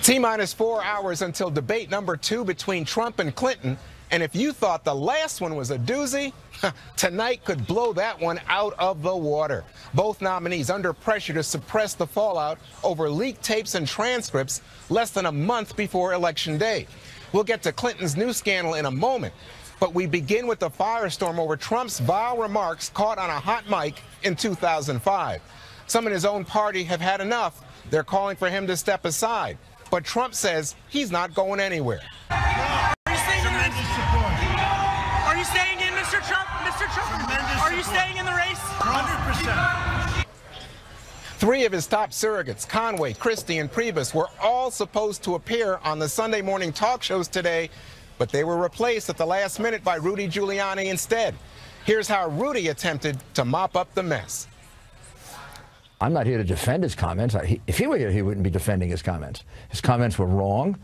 T-minus 4 hours until debate number 2 between Trump and Clinton. And if you thought the last one was a doozy, tonight could blow that one out of the water. Both nominees under pressure to suppress the fallout over leaked tapes and transcripts less than a month before Election Day. We'll get to Clinton's new scandal in a moment, but we begin with the firestorm over Trump's vile remarks caught on a hot mic in 2005. Some in his own party have had enough. They're calling for him to step aside. But Trump says he's not going anywhere. Are you staying in, Mr. Trump? Mr. Trump, are you staying in the race? 100%. 3 of his top surrogates, Conway, Christie, and Priebus, were all supposed to appear on the Sunday morning talk shows today, but they were replaced at the last minute by Rudy Giuliani instead. Here's how Rudy attempted to mop up the mess. I'm not here to defend his comments. If he were here, he wouldn't be defending his comments. His comments were wrong.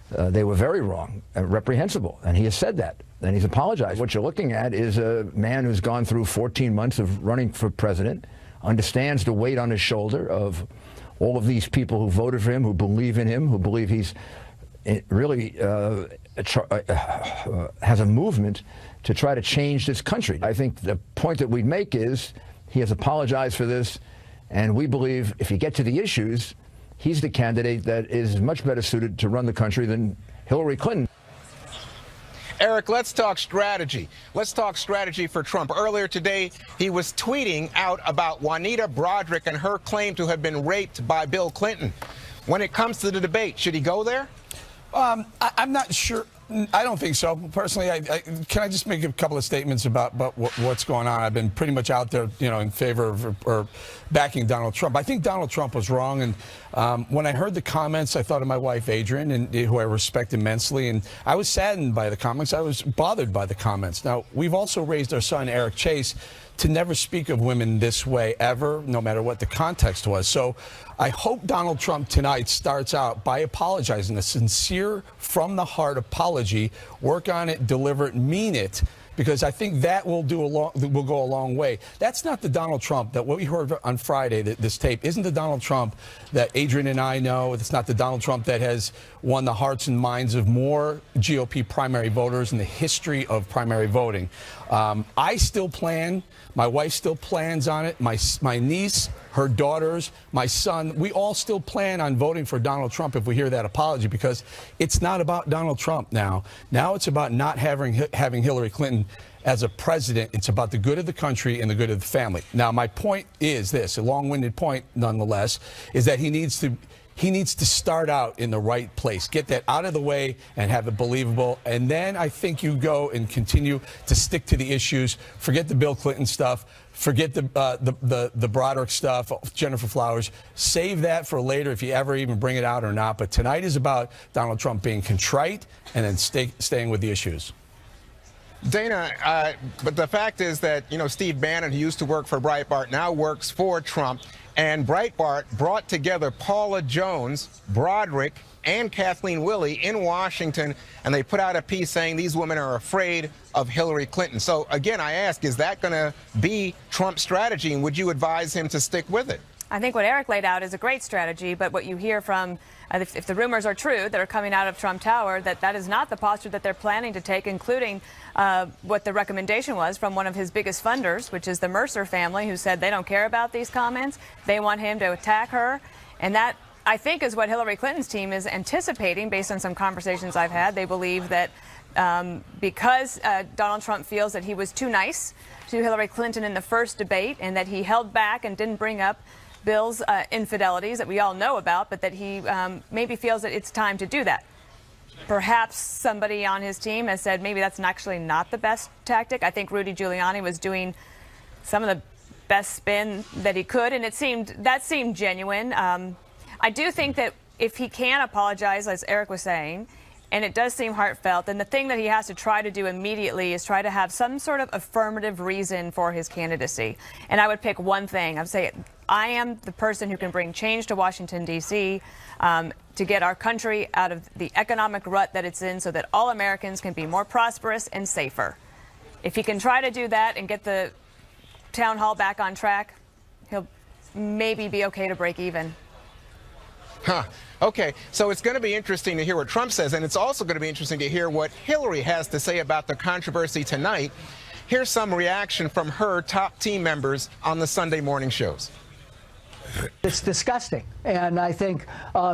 They were very wrong and reprehensible, and he has said that, and he's apologized. What you're looking at is a man who's gone through 14 months of running for president, understands the weight on his shoulder of all of these people who voted for him, who believe in him, who believe he's really has a movement to try to change this country. I think the point that we'd make is he has apologized for this, and we believe if you get to the issues, he's the candidate that is much better suited to run the country than Hillary Clinton. Eric, let's talk strategy. Let's talk strategy for Trump. Earlier today, he was tweeting out about Juanita Broaddrick and her claim to have been raped by Bill Clinton. When it comes to the debate, should he go there? I'm not sure. I don't think so. Personally, can I just make a couple of statements about what's going on? I've been pretty much out there, in favor of or backing Donald Trump. I think Donald Trump was wrong, and when I heard the comments, I thought of my wife, Adrian, and who I respect immensely, and I was saddened by the comments. I was bothered by the comments. Now, we've also raised our son, Eric Chase, to never speak of women this way ever, no matter what the context was. So I hope Donald Trump tonight starts out by apologizing, a sincere, from the heart apology. Work on it, deliver it, mean it, because I think that will go a long way. That's not the Donald Trump that what we heard on Friday, this tape, isn't the Donald Trump that Adrian and I know. It's not the Donald Trump that has won the hearts and minds of more GOP primary voters in the history of primary voting. I still plan. My wife still plans on it. My niece, her daughters, my son, we all still plan on voting for Donald Trump if we hear that apology, because it's not about Donald Trump now. Now it's about not having Hillary Clinton as a president. It's about the good of the country and the good of the family. Now, my point is this, a long-winded point nonetheless, is that he needs to start out in the right place, get that out of the way and have it believable. And then I think you go and continue to stick to the issues. Forget the Bill Clinton stuff. Forget the Broaddrick stuff, Jennifer Flowers. Save that for later if you ever even bring it out or not. But tonight is about Donald Trump being contrite and then staying with the issues. Dana, but the fact is that, Steve Bannon, who used to work for Breitbart, now works for Trump. And Breitbart brought together Paula Jones, Broaddrick, and Kathleen Willey in Washington, and they put out a piece saying these women are afraid of Hillary Clinton. So, again, I ask, is that going to be Trump's strategy, and would you advise him to stick with it? I think what Eric laid out is a great strategy, but what you hear from, if the rumors are true that are coming out of Trump Tower, that is not the posture that they're planning to take, including what the recommendation was from one of his biggest funders, which is the Mercer family, who said they don't care about these comments. They want him to attack her. And that, I think, is what Hillary Clinton's team is anticipating based on some conversations I've had. They believe that because Donald Trump feels that he was too nice to Hillary Clinton in the first debate and that he held back and didn't bring up Bill's infidelities that we all know about, but that he maybe feels that it's time to do that. Perhaps somebody on his team has said maybe that's actually not the best tactic. I think Rudy Giuliani was doing some of the best spin that he could, and that seemed genuine. I do think that if he can apologize, as Eric was saying, and it does seem heartfelt, then the thing that he has to try to do immediately is try to have some sort of affirmative reason for his candidacy. And I would pick one thing. I would say, I am the person who can bring change to Washington, D.C., to get our country out of the economic rut that it's in so that all Americans can be more prosperous and safer. If he can try to do that and get the town hall back on track, he'll maybe be okay to break even. Huh. Okay, so it's going to be interesting to hear what Trump says, and it's also going to be interesting to hear what Hillary has to say about the controversy tonight. Here's some reaction from her top team members on the Sunday morning shows. It's disgusting. And I think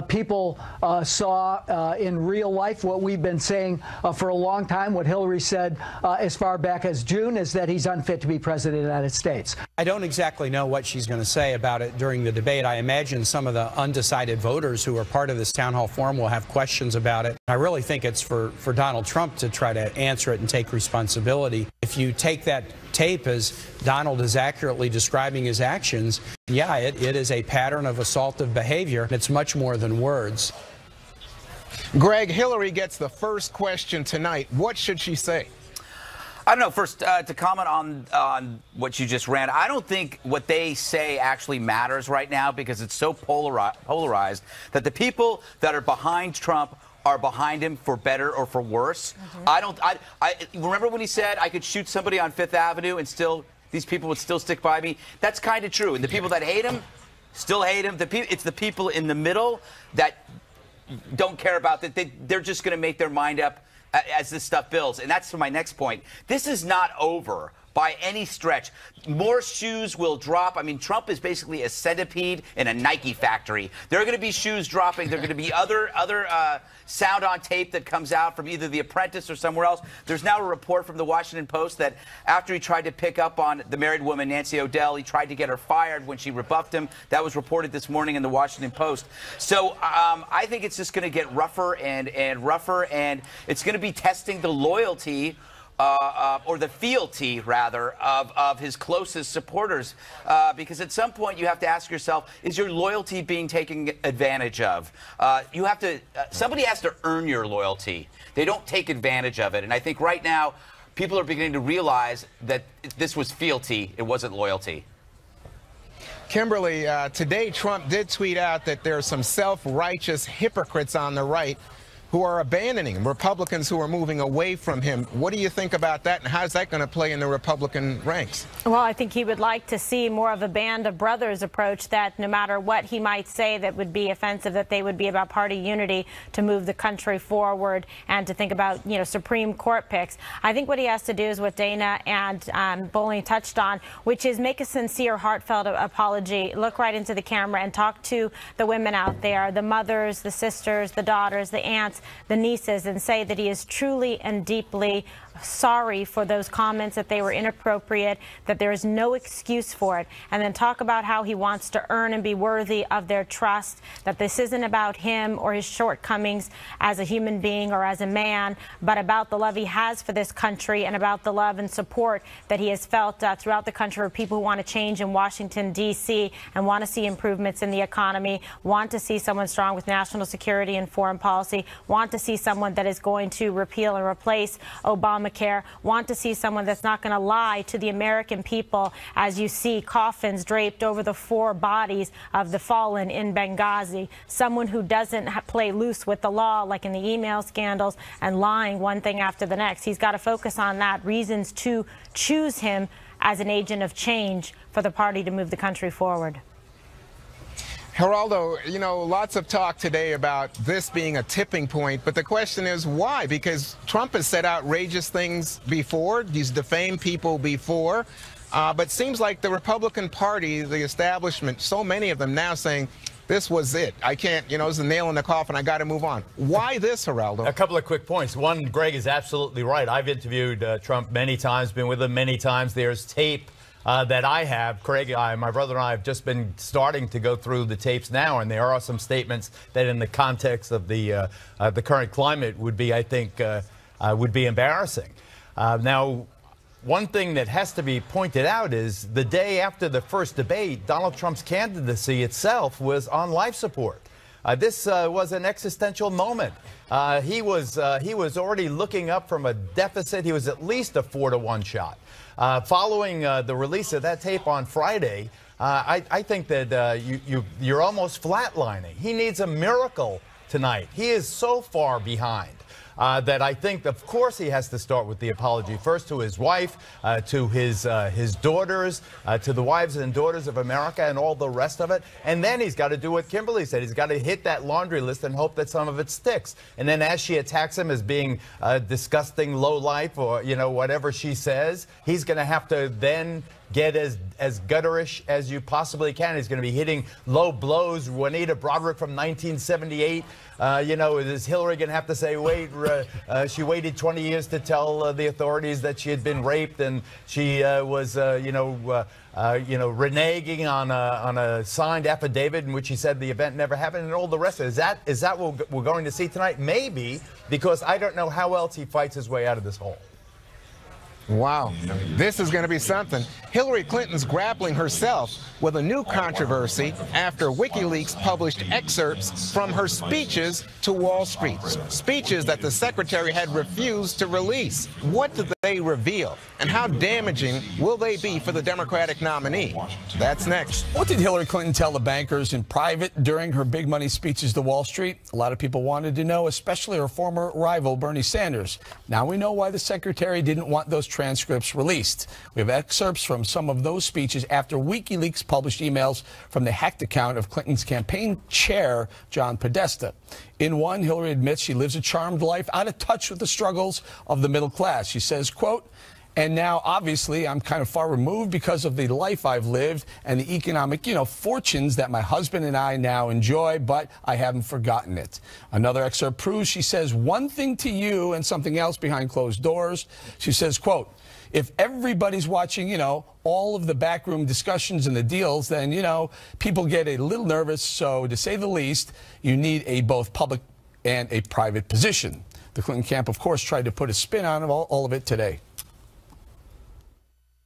people saw in real life what we've been saying for a long time. What Hillary said as far back as June is that he's unfit to be president of the United States. I don't exactly know what she's going to say about it during the debate. I imagine some of the undecided voters who are part of this town hall forum will have questions about it. I really think it's for Donald Trump to try to answer it and take responsibility. If you take that tape as Donald is accurately describing his actions, yeah, it is a pattern of assaultive behavior. It's much more than words. Greg, Hillary gets the first question tonight. What should she say? I don't know. First, to comment on what you just ran, I don't think what they say actually matters right now because it's so polarized that the people that are behind Trump are behind him for better or for worse. I remember when he said I could shoot somebody on Fifth Avenue and still these people would still stick by me. That's kind of true. And the people that hate him still hate him. It's the people in the middle that don't care about that. They're just going to make their mind up as this stuff builds. And that's for my next point. This is not over by any stretch. More shoes will drop. I mean, Trump is basically a centipede in a Nike factory. There are going to be shoes dropping. There are going to be other sound on tape that comes out from either The Apprentice or somewhere else. There's now a report from the Washington Post that after he tried to pick up on the married woman, Nancy O'Dell, he tried to get her fired when she rebuffed him. That was reported this morning in the Washington Post. So I think it's just going to get rougher and rougher, and it's going to be testing the loyalty or the fealty, rather, of his closest supporters. Because at some point you have to ask yourself, is your loyalty being taken advantage of? You have to, somebody has to earn your loyalty. They don't take advantage of it. And I think right now people are beginning to realize that this was fealty, it wasn't loyalty. Kimberly, today Trump did tweet out that there are some self-righteous hypocrites on the right who are abandoning him, Republicans who are moving away from him. What do you think about that, and how's that going to play in the Republican ranks? Well, I think he would like to see more of a band of brothers approach, that no matter what he might say that would be offensive, that they would be about party unity to move the country forward and to think about, you know, Supreme Court picks. I think what he has to do is what Dana and Bowling touched on, which is make a sincere, heartfelt apology, look right into the camera and talk to the women out there, the mothers, the sisters, the daughters, the aunts, the nieces, and say that he is truly and deeply sorry for those comments, that they were inappropriate, that there is no excuse for it, and then talk about how he wants to earn and be worthy of their trust, that this isn't about him or his shortcomings as a human being or as a man, but about the love he has for this country and about the love and support that he has felt throughout the country of people who want to change in Washington, D.C. and want to see improvements in the economy, want to see someone strong with national security and foreign policy, want to see someone that is going to repeal and replace Obamacare, want to see someone that's not going to lie to the American people as you see coffins draped over the 4 bodies of the fallen in Benghazi, someone who doesn't play loose with the law like in the email scandals and lying one thing after the next. He's got to focus on that, reasons to choose him as an agent of change for the party to move the country forward. Geraldo, you know, lots of talk today about this being a tipping point, but the question is why? Because Trump has said outrageous things before, he's defamed people before, but seems like the Republican Party, the establishment, so many of them now saying, this was it. I can't, you know, it's a nail in the coffin. I got to move on. Why this, Geraldo? A couple of quick points. One, Greg is absolutely right. I've interviewed Trump many times, been with him many times. There's tape that I have. Craig, my brother and I have just been starting to go through the tapes now, and there are some statements that in the context of the current climate would be, I think, would be embarrassing. Now, one thing that has to be pointed out is the day after the first debate, Donald Trump's candidacy itself was on life support. This was an existential moment. He was already looking up from a deficit. He was at least a 4-to-1 shot. Following the release of that tape on Friday, I think that you're almost flatlining. He needs a miracle tonight. He is so far behind. that I think, of course, he has to start with the apology first to his wife, to his daughters, to the wives and daughters of America and all the rest of it. And then he's got to do what Kimberly said. He's got to hit that laundry list and hope that some of it sticks. And then as she attacks him as being a disgusting lowlife or, you know, whatever she says, he's going to have to then get as gutterish as you possibly can. He's going to be hitting low blows. Juanita Broderick from 1978. You know, is Hillary going to have to say, wait, she waited 20 years to tell the authorities that she had been raped, and she was, reneging on a signed affidavit in which he said the event never happened, and all the rest of it. Is that what we're going to see tonight? Maybe, because I don't know how else he fights his way out of this hole. Wow, this is going to be something. Hillary Clinton's grappling herself with a new controversy after WikiLeaks published excerpts from her speeches to Wall Street, speeches that the secretary had refused to release. What did they reveal, and how damaging will they be for the Democratic nominee? That's next. What did Hillary Clinton tell the bankers in private during her big money speeches to Wall Street? A lot of people wanted to know, especially her former rival, Bernie Sanders. Now we know why the secretary didn't want those transcripts released. We have excerpts from some of those speeches after WikiLeaks published emails from the hacked account of Clinton's campaign chair, John Podesta. In one, Hillary admits she lives a charmed life, out of touch with the struggles of the middle class. She says, quote, "And now, obviously, I'm kind of far removed because of the life I've lived and the economic, fortunes that my husband and I now enjoy, but I haven't forgotten it." Another excerpt proves she says one thing to you and something else behind closed doors. She says, quote, "If everybody's watching, all of the backroom discussions and the deals, then, people get a little nervous. So, to say the least, you need a both public and a private position." The Clinton camp, of course, tried to put a spin on all of it today.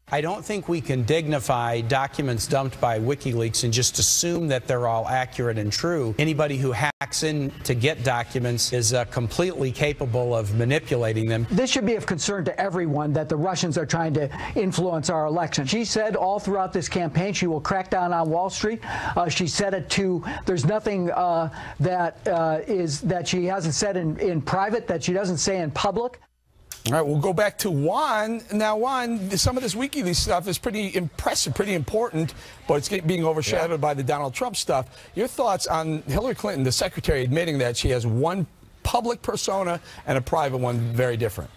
I don't think we can dignify documents dumped by WikiLeaks and just assume that they're all accurate and true. Anybody who hacks in to get documents is completely capable of manipulating them. This should be of concern to everyone that the Russians are trying to influence our election. She said all throughout this campaign she will crack down on Wall Street. She said it there's nothing that she hasn't said in private that she doesn't say in public. All right, we'll go back to Juan. Now, Juan, some of this WikiLeaks stuff is pretty impressive, pretty important, but it's being overshadowed by the Donald Trump stuff. Your thoughts on Hillary Clinton, the secretary, admitting that she has one public persona and a private one, very different?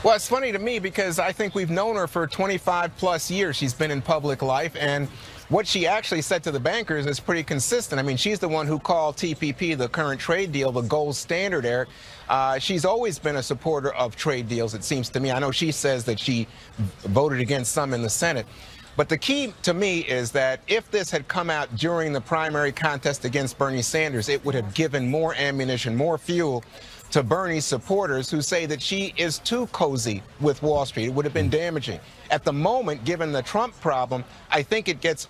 Well, it's funny to me because I think we've known her for 25-plus years. She's been in public life, and what she actually said to the bankers is pretty consistent. I mean, she's the one who called TPP, the current trade deal, the gold standard, Eric. She's always been a supporter of trade deals, it seems to me. I know she says that she voted against some in the Senate. But the key to me is that if this had come out during the primary contest against Bernie Sanders, it would have given more ammunition, more fuel to Bernie's supporters who say that she is too cozy with Wall Street. It would have been damaging. At the moment, given the Trump problem, I think it gets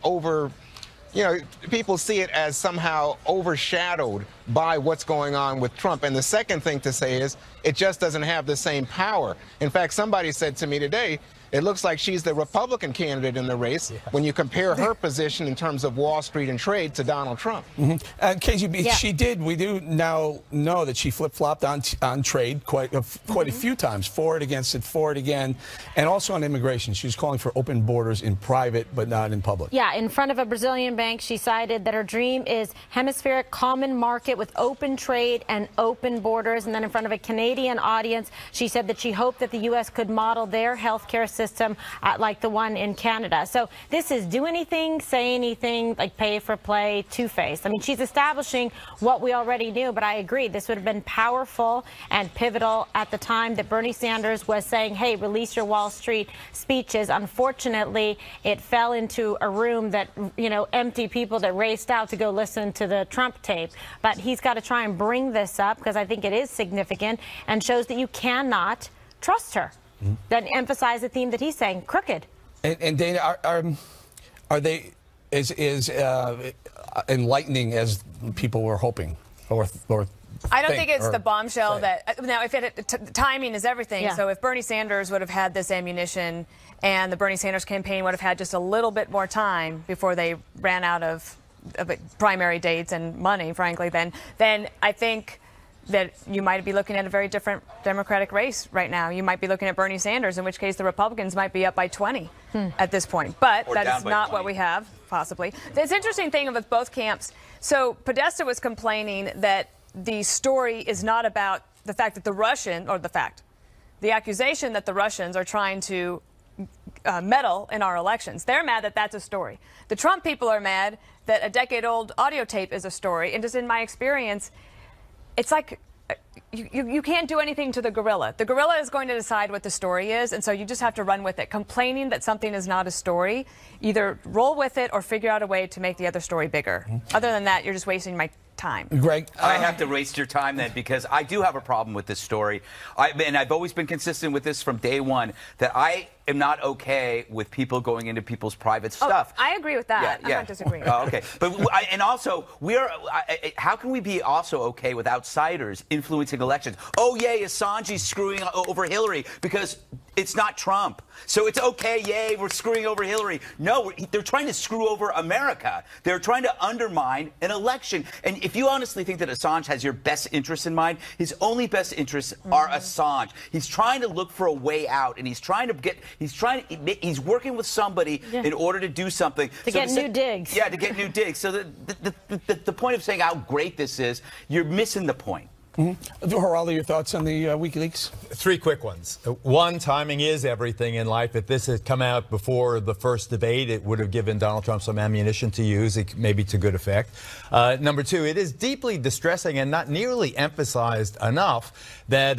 people see it as somehow overshadowed by what's going on with Trump. And the second thing to say is it just doesn't have the same power. In fact, somebody said to me today, it looks like she's the Republican candidate in the race when you compare her position in terms of Wall Street and trade to Donald Trump. KGB, we do now know that she flip-flopped on trade quite a few times, for it, against it, for it again, and also on immigration. She was calling for open borders in private but not in public. Yeah, in front of a Brazilian bank, she cited that her dream is hemispheric common market with open trade and open borders. And then in front of a Canadian audience, she said that she hoped that the U.S. could model their health care system like the one in Canada. So this is do anything, say anything, like pay for play, two-faced. I mean, she's establishing what we already knew, but I agree. This would have been powerful and pivotal at the time that Bernie Sanders was saying, hey, release your Wall Street speeches. Unfortunately, it fell into a room that, empty people that raced out to go listen to the Trump tape. But he's got to try and bring this up because I think it is significant and shows that you cannot trust her. Then emphasize the theme that he's saying, crooked. And Dana, are they as enlightening as people were hoping, or I don't think it's the bombshell that now. If timing is everything, so if Bernie Sanders would have had this ammunition, and the Bernie Sanders campaign would have had just a little bit more time before they ran out of primary dates and money, frankly, then I think that you might be looking at a very different Democratic race right now. You might be looking at Bernie Sanders, in which case the Republicans might be up by 20 at this point. But that is not what we have, possibly. It's an interesting thing with both camps. So Podesta was complaining that the story is not about the fact that the accusation that the Russians are trying to meddle in our elections. They're mad that that's a story. The Trump people are mad that a decade-old audio tape is a story. And just in my experience, it's like you can't do anything to the gorilla. The gorilla is going to decide what the story is, and so you just have to run with it. Complaining that something is not a story, either roll with it or figure out a way to make the other story bigger. Other than that, you're just wasting my time. Greg? I have to waste your time then, because I do have a problem with this story. And I've always been consistent with this from day one, that I am not okay with people going into people's private stuff. I agree with that. I'm not disagreeing. Okay. But and also, how can we be also okay with outsiders influencing elections? Oh, yay, Assange's screwing over Hillary because it's not Trump. So it's okay, yay, we're screwing over Hillary. No, they're trying to screw over America. They're trying to undermine an election. And if you honestly think that Assange has your best interests in mind, his only best interests are Assange. He's trying to look for a way out, and he's working with somebody in order to do something. To get new digs. Yeah, to get new digs. So the point of saying how great this is, you're missing the point. Geraldo, your thoughts on the WikiLeaks? 3 quick ones. One, timing is everything in life. If this had come out before the first debate, it would have given Donald Trump some ammunition to use, maybe to good effect. Number 2, it is deeply distressing and not nearly emphasized enough that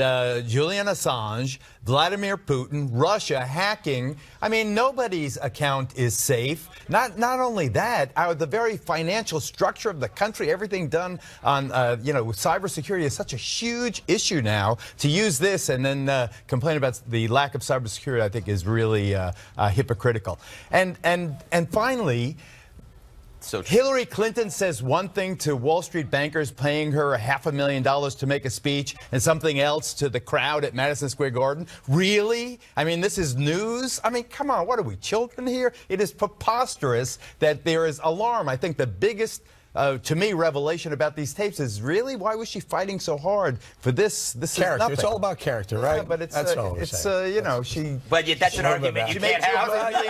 Julian Assange, Vladimir Putin, Russia hacking. I mean, nobody's account is safe. Not only that, the very financial structure of the country, everything done on cybersecurity is such a huge issue now. To use this and then complain about the lack of cybersecurity, I think, is really hypocritical. And finally, Hillary Clinton says one thing to Wall Street bankers paying her $500,000 to make a speech and something else to the crowd at Madison Square Garden. Really? I mean, this is news? I mean, come on, what are we, children here? It is preposterous that there is alarm. I think the biggest to me, revelation about these tapes is really, why was she fighting so hard for this? This character. Is nothing. It's all about character, right? Yeah, but it's that's all you know, she. But that's an argument you can't have.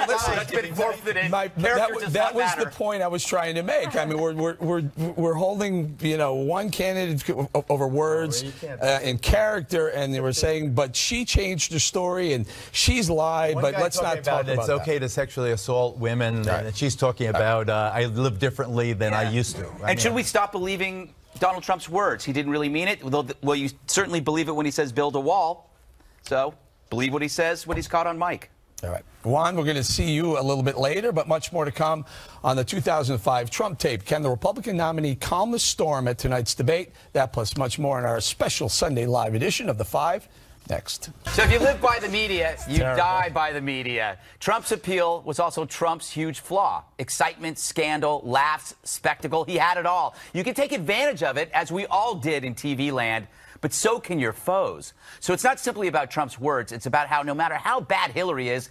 That's been forfeited. That was the point I was trying to make. I mean, we're holding one candidate over words and character, and they were saying, but she changed her story and she's lied. But let's not talk about it's okay to sexually assault women, right. And she's talking about I live differently than I used to. And should we stop believing Donald Trump's words? He didn't really mean it. Well, you certainly believe it when he says build a wall. So believe what he says when he's caught on mic. All right. Juan, we're going to see you a little bit later, but much more to come on the 2005 Trump tape. Can the Republican nominee calm the storm at tonight's debate? That plus much more in our special Sunday live edition of The Five. Next. So if you live by the media, you die by the media. Trump's appeal was also Trump's huge flaw. Excitement, scandal, laughs, spectacle. He had it all. You can take advantage of it, as we all did in TV land, but so can your foes. So it's not simply about Trump's words. It's about how no matter how bad Hillary is,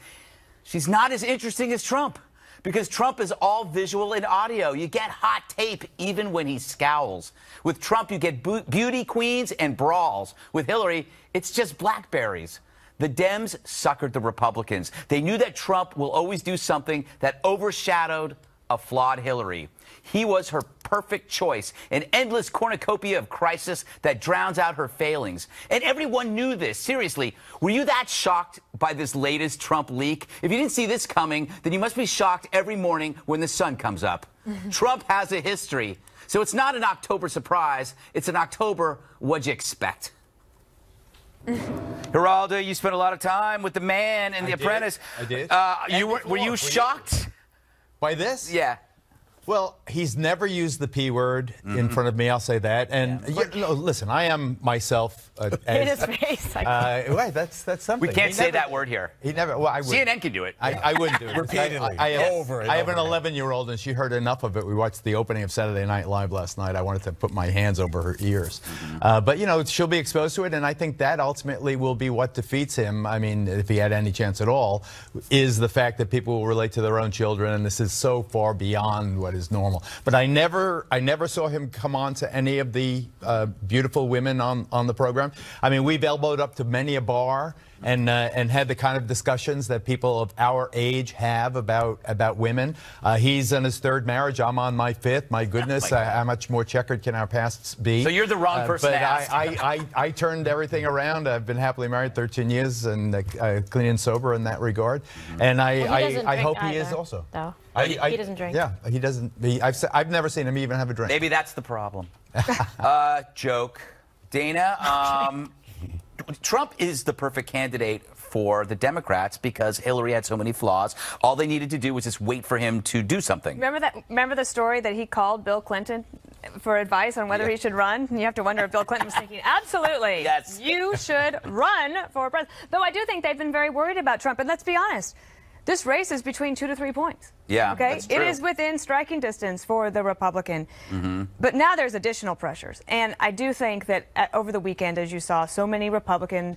she's not as interesting as Trump. Because Trump is all visual and audio. You get hot tape even when he scowls. With Trump, you get beauty queens and brawls. With Hillary, it's just blackberries. The Dems suckered the Republicans. They knew that Trump will always do something that overshadowed a flawed Hillary. He was her perfect choice, an endless cornucopia of crisis that drowns out her failings. And everyone knew this. Seriously, were you that shocked by this latest Trump leak? If you didn't see this coming, then you must be shocked every morning when the sun comes up. Trump has a history. So it's not an October surprise. It's an October what'd you expect? Geraldo, you spent a lot of time with the man and The Apprentice. I did. Were you shocked by this? Yeah. Well, he's never used the P word in front of me, I'll say that. And listen, I am myself. In his face. Wait, that's something. We can't say that word here. He never. Well, I would. CNN can do it. I wouldn't do it. Repeatedly. I have an 11-year-old, and she heard enough of it. We watched the opening of Saturday Night Live last night. I wanted to put my hands over her ears. But, she'll be exposed to it, and I think that ultimately will be what defeats him. I mean, if he had any chance at all, is the fact that people will relate to their own children, and this is so far beyond what is normal. But I never saw him come on to any of the beautiful women on the program. I mean, we've elbowed up to many a bar and had the kind of discussions that people of our age have about women. He's in his 3rd marriage. I'm on my 5th. My goodness, how much more checkered can our pasts be? So you're the wrong person to ask. I turned everything around. I've been happily married 13 years and clean and sober in that regard. And I hope he is also. Though. He doesn't drink. Yeah, he doesn't. I've never seen him even have a drink. Maybe that's the problem. Joke. Dana, Trump is the perfect candidate for the Democrats because Hillary had so many flaws. All they needed to do was just wait for him to do something. Remember the story that he called Bill Clinton for advice on whether he should run? And you have to wonder if Bill Clinton was thinking, absolutely, yes, you should run for president. Though I do think they've been very worried about Trump. And let's be honest, this race is between 2 to 3 points. Yeah, okay, that's true. It is within striking distance for the Republican. But now there's additional pressures. And I do think that over the weekend, as you saw, so many Republican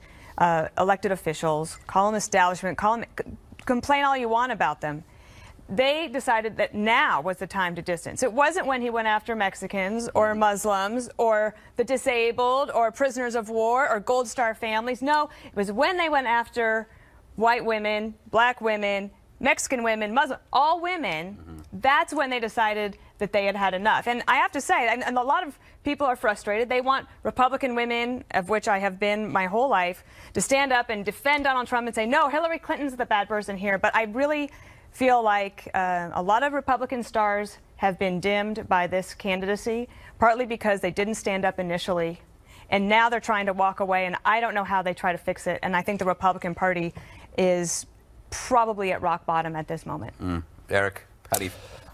elected officials, call them establishment, complain all you want about them. They decided that now was the time to distance. It wasn't when he went after Mexicans or Muslims or the disabled or prisoners of war or Gold Star families. No, it was when they went after white women, black women, Mexican women, Muslim, all women. That's when they decided that they had had enough. And I have to say, and a lot of people are frustrated. They want Republican women, of which I have been my whole life, to stand up and defend Donald Trump and say, no, Hillary Clinton's the bad person here. But I really feel like a lot of Republican stars have been dimmed by this candidacy, partly because they didn't stand up initially. And now they're trying to walk away, and I don't know how they try to fix it. And I think the Republican Party is probably at rock bottom at this moment. Eric, how do you...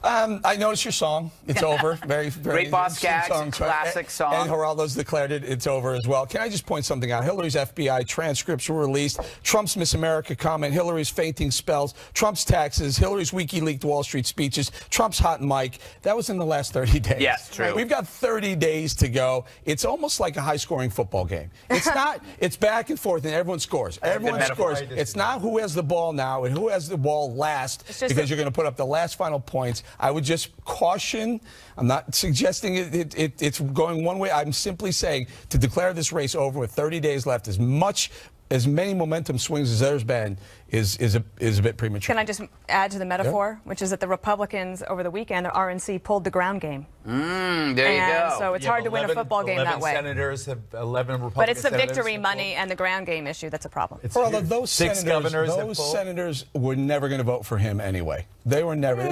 I noticed your song. It's over. Very, very Great Boss Gags, classic song. And Geraldo's declared it. It's over as well. Can I just point something out? Hillary's FBI transcripts were released. Trump's Miss America comment. Hillary's fainting spells. Trump's taxes. Hillary's WikiLeaks Wall Street speeches. Trump's hot mic. That was in the last 30 days. Yes, true. We've got 30 days to go. It's almost like a high-scoring football game. It's not. It's back and forth, and everyone scores. Everyone scores. It's not who has the ball now and who has the ball last, because you're going to put up the last final points. I would just caution. I'm not suggesting it's going one way. I'm simply saying to declare this race over with 30 days left, as many momentum swings as there's been, is a bit premature. Can I just add to the metaphor, which is that the Republicans over the weekend, the RNC, pulled the ground game. There you go. So it's hard to win a football game that way. 11 senators have 11 Republican But it's the senators victory money and the ground game issue that's a problem. Although those Six governors senators were never going to vote for him anyway. They were never.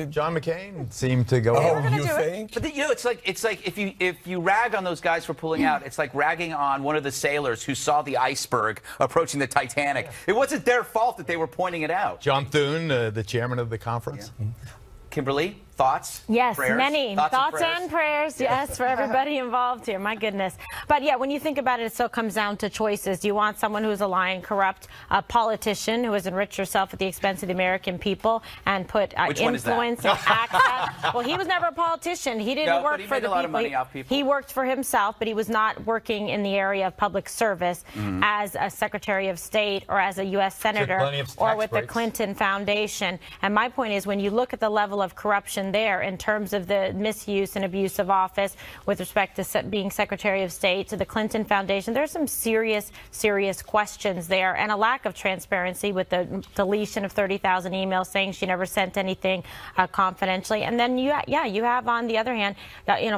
John McCain seemed to go. Oh, you think? But you know, it's like if you rag on those guys for pulling out, it's like ragging on one of the sailors who saw the iceberg approaching the Titanic. It wasn't their fault that they were pointing it out. John Thune, the chairman of the conference. Yeah. Kimberly, thoughts? Yes, prayers? many thoughts and prayers. Yes, for everybody involved here. My goodness. But yeah, when you think about it, it still comes down to choices. Do you want someone who's a lying, corrupt politician who has enriched herself at the expense of the American people and put influence and access? Well, he was never a politician. He didn't work for the people. He worked for himself, but he was not working in the area of public service as a Secretary of State or as a U.S. Senator or with the Clinton Foundation. And my point is, when you look at the level of corruption there in terms of the misuse and abuse of office with respect to being Secretary of State to the Clinton Foundation, there's some serious questions there, and a lack of transparency with the deletion of 30,000 emails saying she never sent anything confidentially. And then you have on the other hand,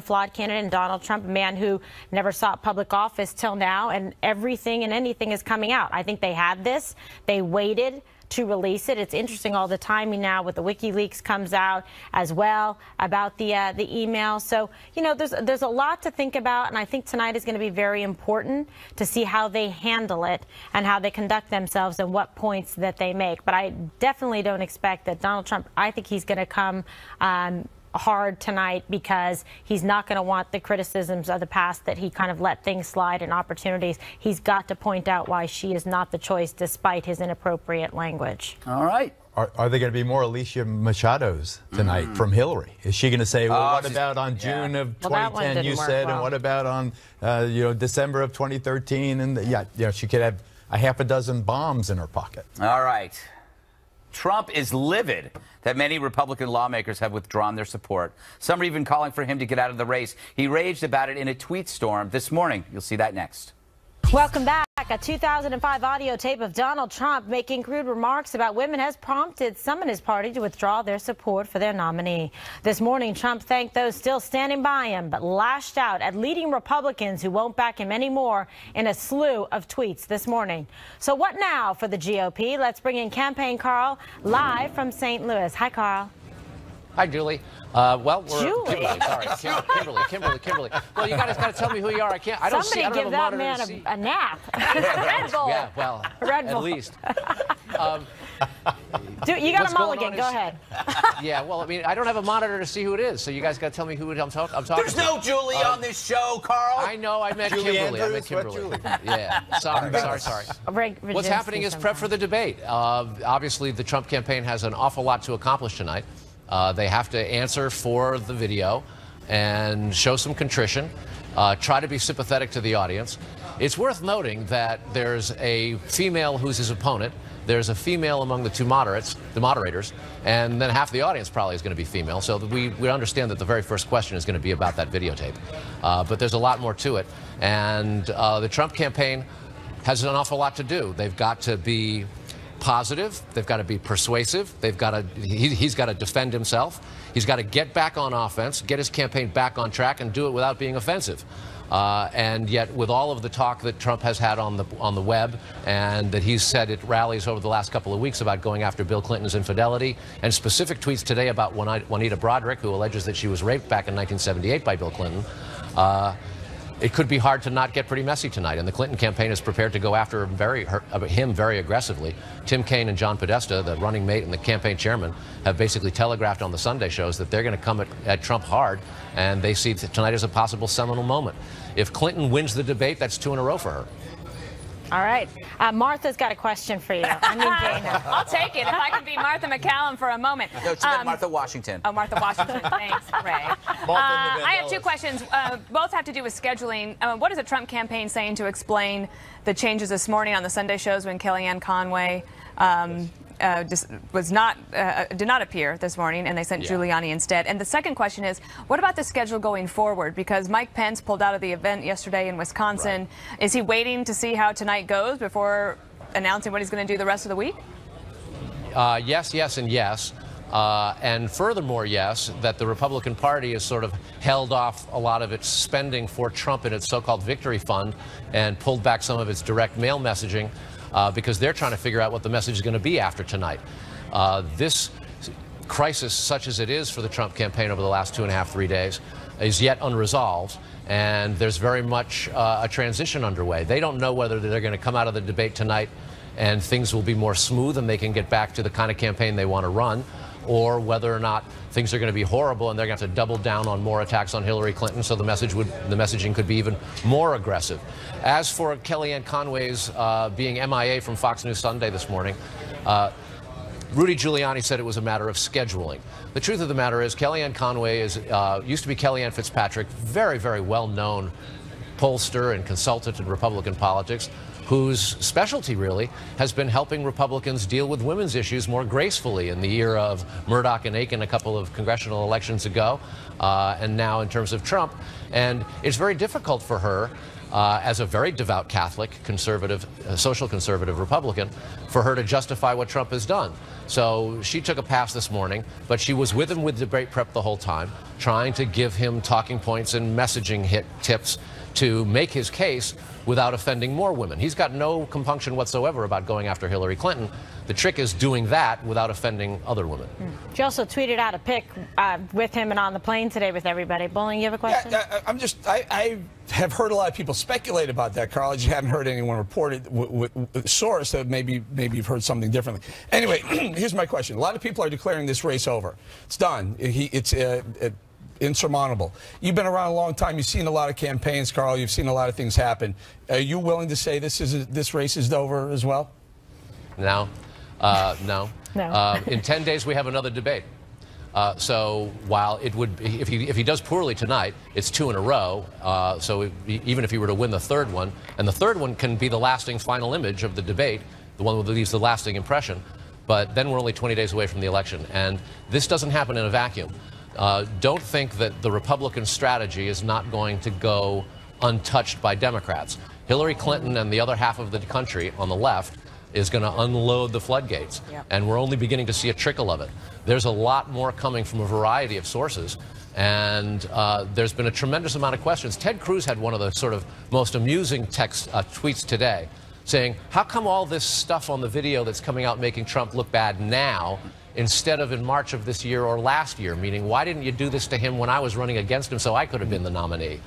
flawed candidate in Donald Trump, a man who never sought public office till now, and everything and anything is coming out. I think they had this. They waited to release it. It's interesting, all the timing now with the WikiLeaks comes out as well about the email. So, there's a lot to think about, and I think tonight is going to be very important to see how they handle it and how they conduct themselves and what points that they make. But I definitely don't expect that Donald Trump, I think he's going to come hard tonight because he's not going to want the criticisms of the past that he kind of let things slide and opportunities. He's got to point out why she is not the choice despite his inappropriate language. All right. Are there going to be more Alicia Machados tonight from Hillary? Is she going to say, well, what about on June of 2010 you said, and what about on December of 2013? And she could have a half a dozen bombs in her pocket. All right. Trump is livid that many Republican lawmakers have withdrawn their support. Some are even calling for him to get out of the race. He raged about it in a tweet storm this morning. You'll see that next. Welcome back. A 2005 audio tape of Donald Trump making crude remarks about women has prompted some in his party to withdraw their support for their nominee. This morning, Trump thanked those still standing by him, but lashed out at leading Republicans who won't back him anymore in a slew of tweets this morning. So what now for the GOP? Let's bring in Campaign Carl live from St. Louis. Hi, Carl. Hi, Julie. Well, we're Julie. Kimberly. Well, you guys got to tell me who you are. I don't Somebody have give a that monitor man to see. a nap. Red Bull. Yeah, well, Red Bull. at least. You got a mulligan. Go ahead. Yeah, well, I mean, I don't have a monitor to see who it is, so you guys got to tell me who I'm talking There's to. no Julie on this show, Carl. I know, I meant Julie Kimberly. Andrews, I meant Kimberly. Yeah, sorry. What's happening is prep for the debate. Obviously, the Trump campaign has an awful lot to accomplish tonight. They have to answer for the video and show some contrition, try to be sympathetic to the audience. It's worth noting that there's a female who's his opponent. There's a female among the moderators, and then half the audience probably is going to be female. So we understand that the very first question is going to be about that videotape. But there's a lot more to it. And the Trump campaign has an awful lot to do. They've got to be positive. They've got to be persuasive. He's got to defend himself. He's got to get back on offense, get his campaign back on track, and do it without being offensive. And yet, with all of the talk that Trump has had on the web, and that he's said at rallies over the last couple of weeks about going after Bill Clinton's infidelity, and specific tweets today about Juanita Broderick, who alleges that she was raped back in 1978 by Bill Clinton, it could be hard to not get pretty messy tonight, and the Clinton campaign is prepared to go after him very aggressively. Tim Kaine and John Podesta, the running mate and the campaign chairman, have basically telegraphed on the Sunday shows that they're going to come at Trump hard, and they see tonight as a possible seminal moment. If Clinton wins the debate, that's 2 in a row for her. All right. Martha's got a question for you. I mean, Dana. I'll take it if I could be Martha McCallum for a moment. No, she meant Martha Washington. Oh, Martha Washington. Thanks, Ray. I have 2 questions. Both have to do with scheduling. What is the Trump campaign saying to explain the changes this morning on the Sunday shows when Kellyanne Conway did not appear this morning, and they sent Giuliani instead? And the second question is, what about the schedule going forward? Because Mike Pence pulled out of the event yesterday in Wisconsin. Right. Is he waiting to see how tonight goes before announcing what he's going to do the rest of the week? Yes, and yes. And furthermore, yes, that the Republican Party has sort of held off a lot of its spending for Trump in its so-called victory fund and pulled back some of its direct mail messaging because they're trying to figure out what the message is going to be after tonight. This crisis, such as it is for the Trump campaign over the last 2.5, 3 days, is yet unresolved, and there's very much a transition underway. They don't know whether they're going to come out of the debate tonight and things will be more smooth and they can get back to the kind of campaign they want to run, or whether or not things are going to be horrible and they're going to have to double down on more attacks on Hillary Clinton, so the messaging could be even more aggressive. As for Kellyanne Conway's being MIA from Fox News Sunday this morning, Rudy Giuliani said it was a matter of scheduling. The truth of the matter is Kellyanne Conway used to be Kellyanne Fitzpatrick, very, very well-known pollster and consultant in Republican politics, whose specialty really has been helping Republicans deal with women's issues more gracefully in the era of Murdoch and Aiken a couple of congressional elections ago, and now in terms of Trump. And it's very difficult for her, as a very devout Catholic, conservative, social conservative Republican, for her to justify what Trump has done. So she took a pass this morning, but she was with him with debate prep the whole time, trying to give him talking points and messaging tips to make his case without offending more women. He's got no compunction whatsoever about going after Hillary Clinton. The trick is doing that without offending other women. She also tweeted out a pic with him and on the plane today with everybody. Bowling, you have a question? Yeah, I have heard a lot of people speculate about that, Carl. I just haven't heard anyone report it with a source that maybe you've heard something differently. Anyway, here's my question. A lot of people are declaring this race over. It's done. It's insurmountable. You've been around a long time. You've seen a lot of campaigns, Carl. You've seen a lot of things happen. Are you willing to say this race is over as well? No. No. In 10 days, we have another debate. So while it would, if he does poorly tonight, it's 2 in a row. So even if he were to win the third one, and the third one can be the lasting final image of the debate, the one that leaves the lasting impression, But then we're only 20 days away from the election, and this doesn't happen in a vacuum. Don't think that the Republican strategy is not going to go untouched by Democrats. Hillary Clinton and the other half of the country on the left is going to unload the floodgates, and we're only beginning to see a trickle of it. There's a lot more coming from a variety of sources, and there's been a tremendous amount of questions. Ted Cruz had one of the sort of most amusing tweets today, saying, how come all this stuff on the video that's coming out making Trump look bad now instead of in March of this year or last year? Meaning, why didn't you do this to him when I was running against him so I could have been the nominee?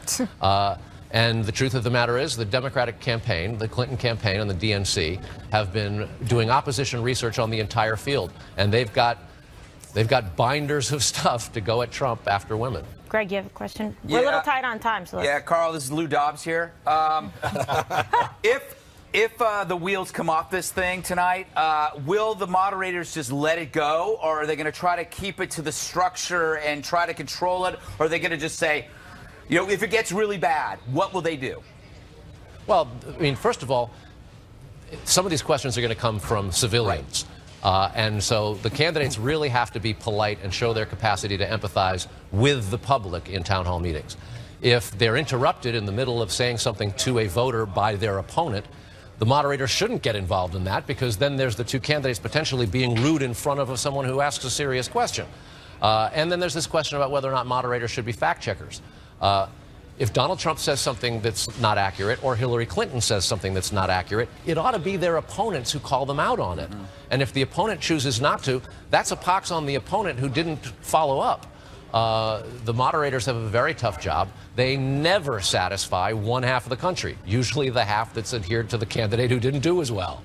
And the truth of the matter is the Democratic campaign, the Clinton campaign, and the DNC have been doing opposition research on the entire field. And they've got binders of stuff to go at Trump after women. Greg, you have a question? We're a little tight on time. So yeah, Carl, this is Lou Dobbs here. If the wheels come off this thing tonight, will the moderators just let it go? Or are they going to try to keep it to the structure and try to control it? Or are they going to just say, you know, if it gets really bad, what will they do? Well, I mean, first of all, some of these questions are going to come from civilians. Right. And so the candidates really have to be polite and show their capacity to empathize with the public in town hall meetings. If they're interrupted in the middle of saying something to a voter by their opponent, the moderator shouldn't get involved in that, because then there's the two candidates potentially being rude in front of someone who asks a serious question. And then there's this question about whether or not moderators should be fact checkers. If Donald Trump says something that's not accurate, or Hillary Clinton says something that's not accurate, it ought to be their opponents who call them out on it. And if the opponent chooses not to, that's a pox on the opponent who didn't follow up. The moderators have a very tough job. They never satisfy one half of the country, usually the half that's adhered to the candidate who didn't do as well.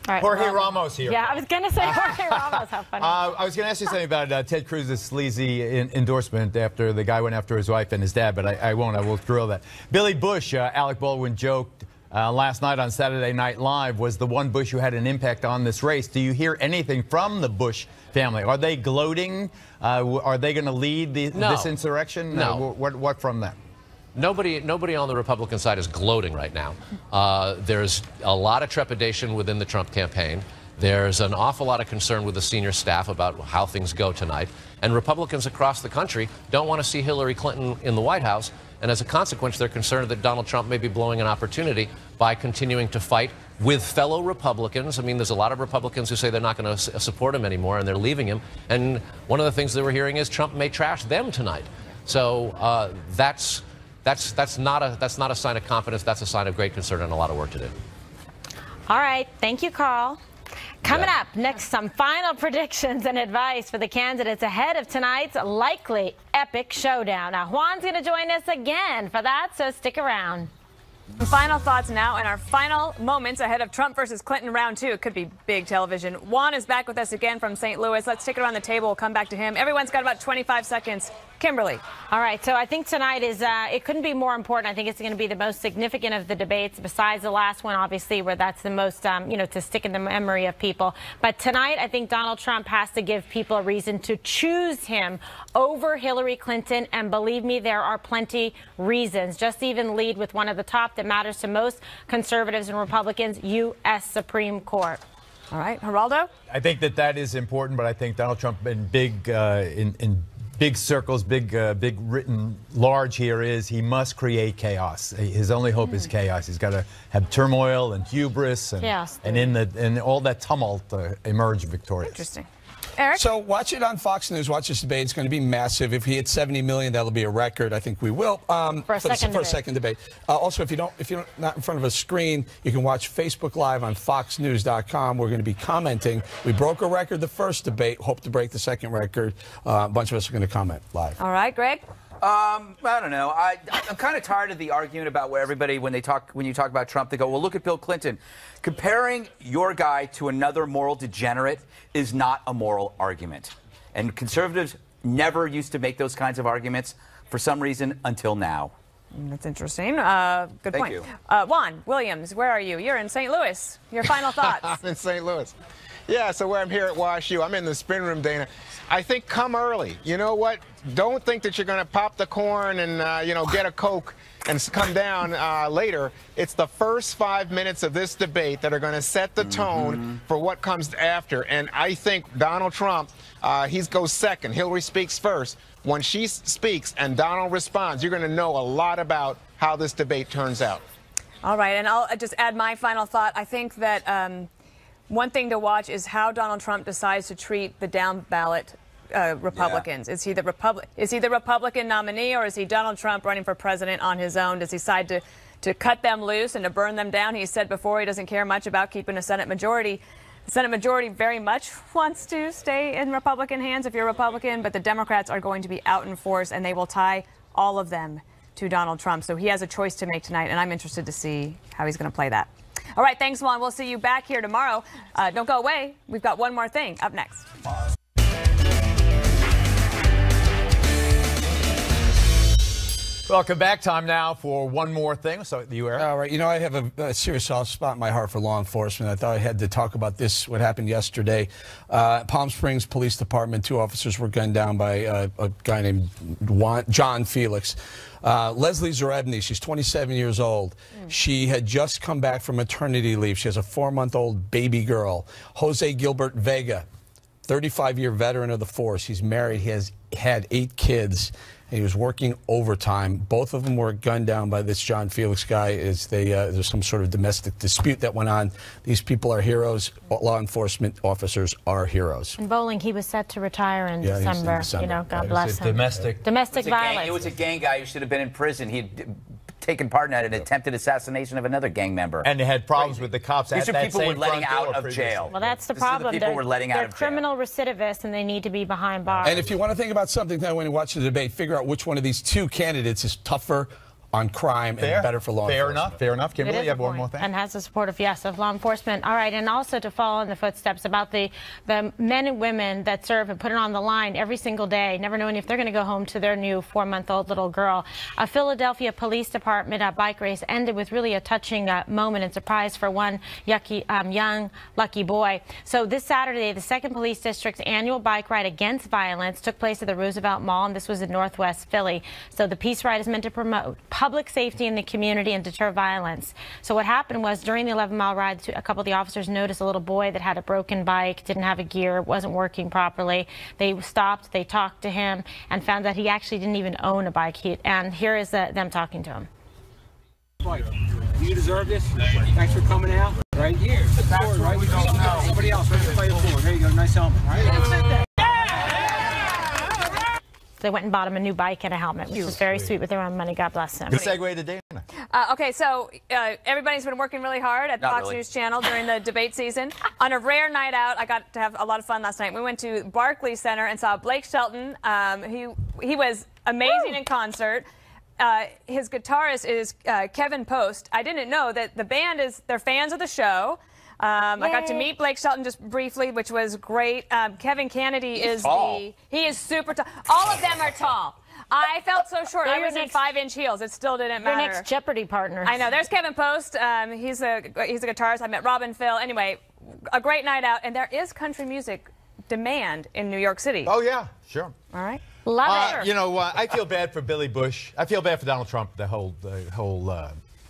All right, Jorge Ramos here. Yeah, I was going to say Jorge Ramos. How funny. I was going to ask you something about Ted Cruz's sleazy endorsement after the guy went after his wife and his dad, but I won't. I will drill that. Billy Bush, Alec Baldwin joked last night on Saturday Night Live, was the one Bush who had an impact on this race. Do you hear anything from the Bush family? Are they gloating? Are they going to lead this insurrection? No. What from them? Nobody on the Republican side is gloating right now. There's a lot of trepidation within the Trump campaign. There's an awful lot of concern with the senior staff about how things go tonight. And Republicans across the country don't want to see Hillary Clinton in the White House. And as a consequence, they're concerned that Donald Trump may be blowing an opportunity by continuing to fight with fellow Republicans. I mean, there's a lot of Republicans who say they're not going to support him anymore and they're leaving him. And one of the things that we're hearing is Trump may trash them tonight. So that's not a sign of confidence. That's a sign of great concern and a lot of work to do. All right. Thank you, Carl. Coming up next, some final predictions and advice for the candidates ahead of tonight's likely epic showdown. Now, Juan's going to join us again for that, so stick around. Final thoughts now in our final moments ahead of Trump versus Clinton round 2. It could be big television. Juan is back with us again from St. Louis. Let's take it around the table. We'll come back to him. Everyone's got about 25 seconds. Kimberly. All right. So I think tonight is it couldn't be more important. I think it's going to be the most significant of the debates, besides the last one, obviously, where that's the most, to stick in the memory of people. But tonight, I think Donald Trump has to give people a reason to choose him over Hillary Clinton. And believe me, there are plenty reasons. Just even lead with one of the top that matters to most conservatives and Republicans, U.S. Supreme Court. All right. Geraldo? I think that is important, but I think Donald Trump in big circles, big written large here is he must create chaos. His only hope is chaos. He's got to have turmoil and hubris and in all that tumult emerge victorious. Interesting. Eric? So watch it on Fox News. Watch this debate. It's going to be massive. If he hits 70 million, that'll be a record. I think we will. For a second debate. Also, if you're not in front of a screen, you can watch Facebook Live on FoxNews.com. We're going to be commenting. We broke a record the first debate. Hope to break the second record. A bunch of us are going to comment live. All right, Greg. I don't know. I'm kind of tired of the argument about where everybody, when you talk about Trump, they go, well, look at Bill Clinton. Comparing your guy to another moral degenerate is not a moral argument. And conservatives never used to make those kinds of arguments for some reason until now. That's interesting. Good point. Thank you. Juan Williams, where are you? You're in St. Louis. Your final thoughts. I'm in St. Louis. Yeah, so where I'm here at WashU, I'm in the spin room, Dana. I think come early. You know what? Don't think that you're going to pop the corn and, get a Coke and come down later. It's the first 5 minutes of this debate that are going to set the tone for what comes after. And I think Donald Trump, he goes second. Hillary speaks first. When she speaks and Donald responds, you're going to know a lot about how this debate turns out. All right, and I'll just add my final thought. I think that one thing to watch is how Donald Trump decides to treat the down ballot Republicans. Yeah. Is he the Republican nominee, or is he Donald Trump running for president on his own? Does he decide to cut them loose and to burn them down? He said before he doesn't care much about keeping a Senate majority. The Senate majority very much wants to stay in Republican hands if you're a Republican, but the Democrats are going to be out in force, and they will tie all of them to Donald Trump. So he has a choice to make tonight, and I'm interested to see how he's going to play that. All right, thanks, Juan. We'll see you back here tomorrow. Don't go away. We've got one more thing up next. Welcome back. Time now for one more thing. So you, Eric? All right. You know, I have a serious soft spot in my heart for law enforcement. I thought I had to talk about this, what happened yesterday. Palm Springs Police Department, 2 officers were gunned down by a guy named John Felix. Leslie Zarebny, she's 27 years old. She had just come back from maternity leave. She has a 4-month-old baby girl. Jose Gilbert Vega, 35-year veteran of the force. He's married. He has had 8 kids. And he was working overtime. Both of them were gunned down by this John Felix guy. There's some sort of domestic dispute that went on. These people are heroes. Law enforcement officers are heroes. In bowling, he was set to retire in December. You know, God bless him. Domestic violence. It was a gang guy who should have been in prison. He'd taken part in an attempted assassination of another gang member. And they had problems with the cops at that same front door. These are people we're letting out of jail. Well, that's the problem. People we're letting out of jail. They're criminal recidivists, and they need to be behind bars. And if you want to think about something that when you watch the debate, figure out which one of these 2 candidates is tougher on crime and better for law enforcement. Fair enough. Kimberly, you have one more thing? And has the support of, yes, of law enforcement. All right, and also to follow in the footsteps about the men and women that serve and put it on the line every single day, never knowing if they're going to go home to their new 4-month-old little girl. A Philadelphia Police Department bike race ended with really a touching moment and surprise for one young lucky boy. So this Saturday, the 2nd Police District's annual bike ride against violence took place at the Roosevelt Mall, and this was in Northwest Philly. So the Peace Ride is meant to promote public safety in the community and deter violence. So what happened was during the 11-mile ride, a couple of the officers noticed a little boy that had a broken bike, didn't have a gear, wasn't working properly. They stopped, they talked to him, and found that he actually didn't even own a bike. And here is them talking to him. You deserve this. Thanks for coming out. Right here. Forward, right? Somebody else. Ready to play it forward. There you go. Nice helmet. Right? They went and bought him a new bike and a helmet, which was very sweet with their own money. God bless them. Good segue to Dana. Okay, so everybody's been working really hard at the Fox News Channel during the debate season. On a rare night out, I got to have a lot of fun last night. We went to Barclays Center and saw Blake Shelton. He was amazing in concert. His guitarist is Kevin Post. I didn't know that the band they're fans of the show. I got to meet Blake Shelton just briefly, which was great. Kevin Kennedy is he is super tall. All of them are tall. I felt so short. I was in 5-inch heels. It still didn't matter. Your next Jeopardy partner. I know. There's Kevin Post. He's a guitarist. I met Robin Phil. Anyway, a great night out. And there is country music demand in New York City. Oh, yeah. Sure. All right. Love it. You know, I feel bad for Billy Bush. I feel bad for Donald Trump, the whole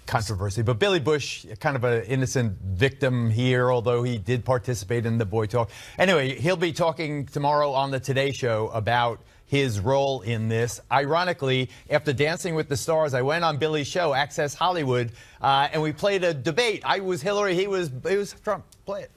controversy. But Billy Bush, kind of an innocent victim here, although he did participate in the boy talk. Anyway, he'll be talking tomorrow on the Today Show about his role in this. Ironically, after Dancing with the Stars, I went on Billy's show, Access Hollywood, and we played a debate. I was Hillary, he was Trump. Play it.